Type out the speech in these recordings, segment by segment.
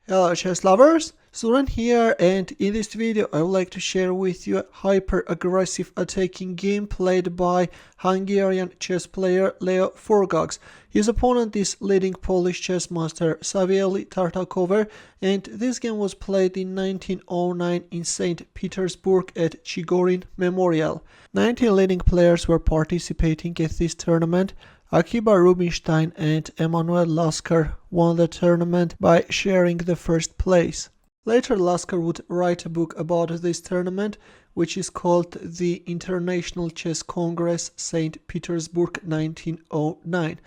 Hello chess lovers, Suran here, and in this video I would like to share with you a hyper-aggressive attacking game played by Hungarian chess player Leo Forgacs. His opponent is leading Polish chess master Savielly Tartakower, and this game was played in 1909 in St. Petersburg at Chigorin Memorial. 19 leading players were participating at this tournament. Akiba Rubinstein and Emanuel Lasker won the tournament by sharing the first place. Later Lasker would write a book about this tournament, which is called the International Chess Congress St. Petersburg 1909.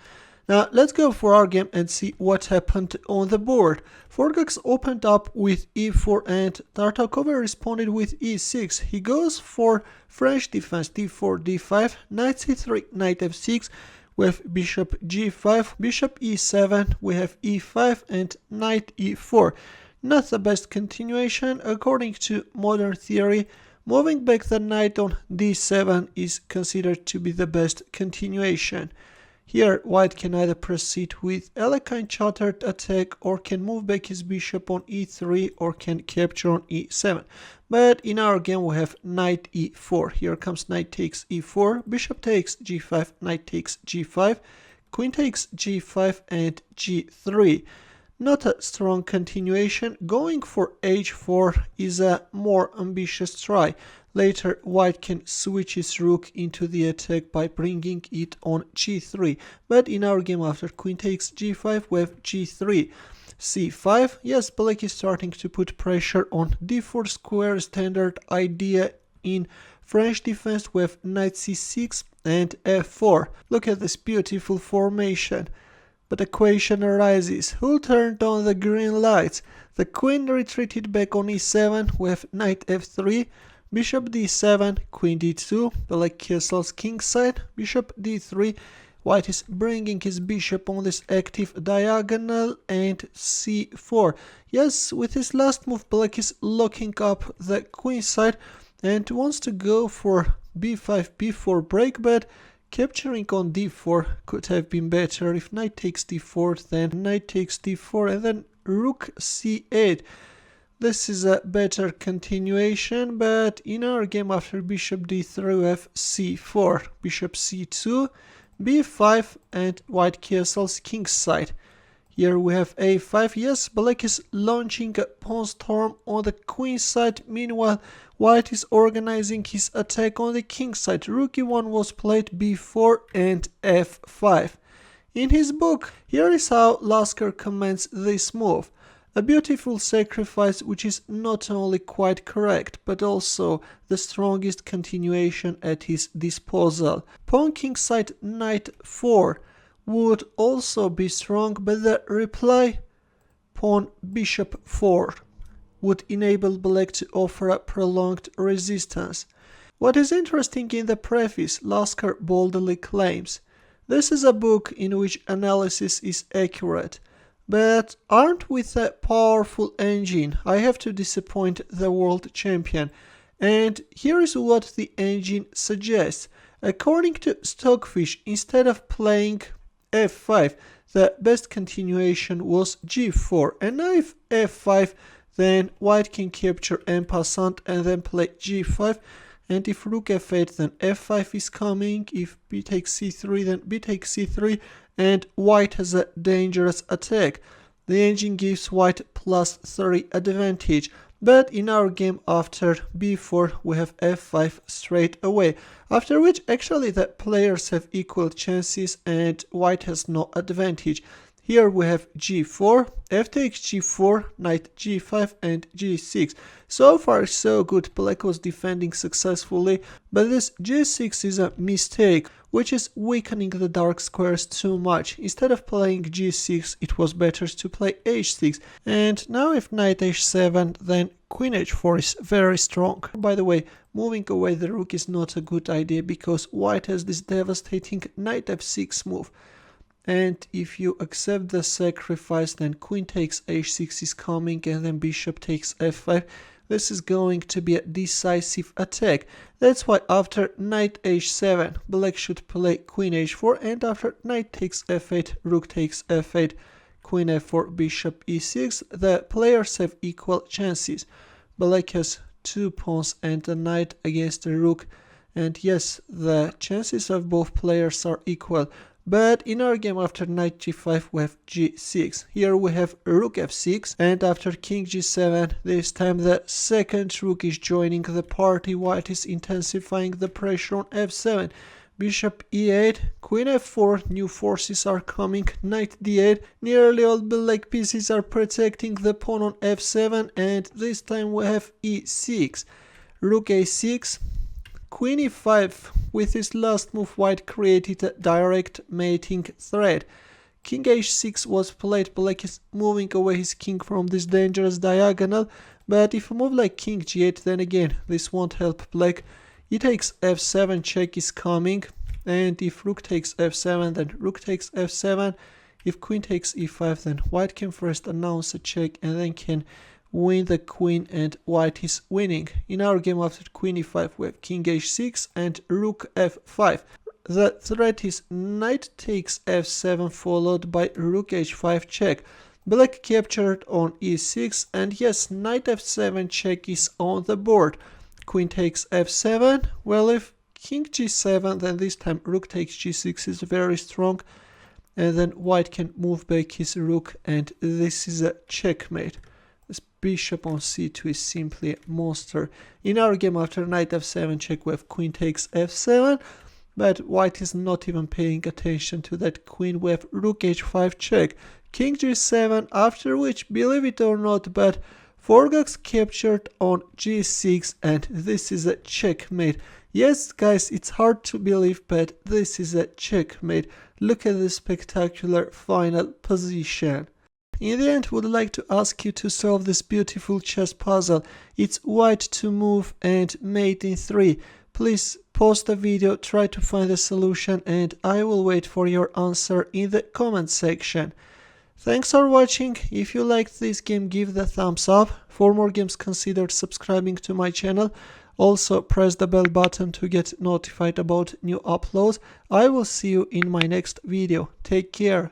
Now let's go for our game and see what happened on the board. Forgacs opened up with e4 and Tartakower responded with e6. He goes for French defense d4, d5, knight c3, knight f6, we have bishop g5, bishop e7, we have e5 and knight e4. Not the best continuation according to modern theory. Moving back the knight on d7 is considered to be the best continuation. Here white can either proceed with elegant chartered attack or can move back his bishop on e3 or can capture on e7. But in our game we have knight e4. Here comes knight takes e4, bishop takes g5, knight takes g5, queen takes g5 and g3. Not a strong continuation. Going for h4 is a more ambitious try. Later white can switch his rook into the attack by bringing it on g3. But in our game after queen takes g5 we have g3. c5. Yes, black is starting to put pressure on d4 square, standard idea in French defense. We have knight c6 and f4. Look at this beautiful formation. But the question arises, who turned on the green lights? The queen retreated back on e7, we have knight f3, bishop d7, queen d2, black castles kingside, bishop d3, white is bringing his bishop on this active diagonal, and c4. Yes, with his last move black is locking up the queen side and wants to go for b5, b4 break, but capturing on d4 could have been better. If knight takes d4, then knight takes d4 and then rook c8. This is a better continuation, but in our game after bishop d3 we have c4, bishop c2, b5 and white castles kingside. Here we have a5. Yes, black is launching a pawn storm on the queen side. Meanwhile, white is organizing his attack on the king side. Rook e1 was played b4 and f5. In his book, here is how Lasker comments this move. A beautiful sacrifice which is not only quite correct, but also the strongest continuation at his disposal. Pawn kingside knight 4 would also be strong, but the reply pawn bishop 4 would enable black to offer a prolonged resistance. What is interesting in the preface, Lasker boldly claims, this is a book in which analysis is accurate, but armed with a powerful engine, I have to disappoint the world champion. And here is what the engine suggests. According to Stockfish, instead of playing f5, the best continuation was g4, and now if f5, then white can capture en passant and then play g5, and if rook f8 then f5 is coming, if b takes c3 then b takes c3, and white has a dangerous attack. The engine gives white +3 advantage. But in our game after b4 we have f5 straight away, after which actually the players have equal chances and white has no advantage. Here we have g4, f takes g4, knight g5 and g6. So far so good, black was defending successfully, but this g6 is a mistake, which is weakening the dark squares too much. Instead of playing g6, it was better to play h6. And now if knight h7, then queen h4 is very strong. By the way, moving away the rook is not a good idea because white has this devastating knight f6 move. And if you accept the sacrifice, then queen takes h6 is coming and then bishop takes f5. This is going to be a decisive attack. That's why after knight h7, black should play queen h4, and after knight takes f8, rook takes f8, queen f4, bishop e6, the players have equal chances. Black has 2 pawns and a knight against the rook, and yes, the chances of both players are equal. But in our game after knight g5 we have g6. Here we have rook f6, and after king g7, this time the second rook is joining the party. White is intensifying the pressure on f7. Bishop e8, queen f4, new forces are coming, knight d8, nearly all black pieces are protecting the pawn on f7, and this time we have e6, rook a6, queen e5. With his last move, white created a direct mating threat. King h6 was played, black is moving away his king from this dangerous diagonal, but if a move like king g8, then again this won't help black. E takes f7 check is coming, and if rook takes f7, then rook takes f7. If queen takes e5, then white can first announce a check and then can win the queen, and white is winning. In our game after queen e5 we have king h6 and rook f5. The threat is knight takes f7 followed by rook h5 check. Black captured on e6, and yes, knight f7 check is on the board. Queen takes f7. Well, if king g7, then this time rook takes g6 is very strong, and then white can move back his rook, and this is a checkmate. This bishop on c2 is simply a monster. In our game after knight f7 check we have queen takes f7, but white is not even paying attention to that queen. We have rook h5 check, king g7, after which, believe it or not, but Forgacs captured on g6, and this is a checkmate. Yes guys, it's hard to believe, but this is a checkmate. Look at this spectacular final position. In the end, would like to ask you to solve this beautiful chess puzzle. It's white to move and mate in 3. Please pause the video, try to find the solution, and I will wait for your answer in the comment section. Thanks for watching. If you liked this game, give the thumbs up. For more games, consider subscribing to my channel. Also, press the bell button to get notified about new uploads. I will see you in my next video. Take care.